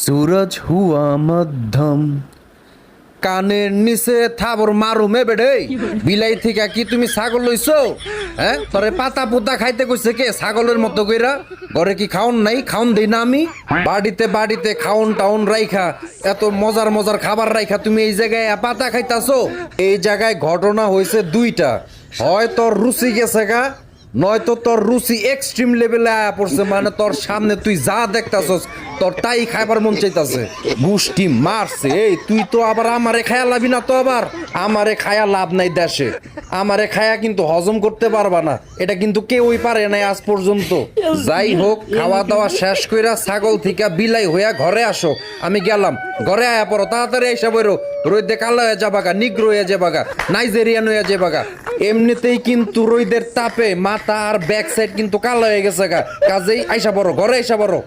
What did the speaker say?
सूरज हुआ मध्यम কানের নিচে থাবর মারুমে বেড়ে বিলাই থেকে কি তুমি ছাগল লইছো? হ্যাঁ, তোরে পাতা পুতা খাইতে কইছে কে ছাগলের মতো কইরা? ঘরে কি খাওন নাই? খাওন দেই না আমি? বাড়িতে বাড়িতে খাওন টাউন রাইখা এত মজার মজার খাবার রাইখা তুমি এই জায়গায় পাতা খাইতাছো? এই জায়গায় ঘটনা হয়েছে দুইটা, হয় তোর রুচি গেছে গা, নয়তো তোর রুচি এক্সট্রিম লেভেলে আয়া পড়ছে। মানে তোর সামনে তুই যা দেখতাছস তোর তাই খাইবার মন চাইতাছে। গুষ্টি মারছে। এই তুই তো আবার আমারে খায়া লাভি না তো, আবার আমারে খায়া লাভ নাই দেশে। আমারে খায়া কিন্তু হজম করতে পারবা না, এটা কিন্তু কেউই পারে নাই আজ পর্যন্ত। যাই হোক, খাওয়া দাওয়া শেষ কইরা ছাগল থেকে বিলাই হইয়া ঘরে আসো। আমি গেলাম, ঘরে আয়া পড়ো, তাড়াতাড়ি এসে বইরো। রোদে কালো হয়ে যাবাগা, নিগ্রো হয়ে যাবাগা, নাইজেরিয়ান হয়ে যাবাগা। এমনিতেই কিন্তু রোদের তাপে মাথা আর ব্যাক সাইড কিন্তু কালো হয়ে গেছে গা। কাজেই আইসা পড়ো, ঘরে আইসা পড়ো।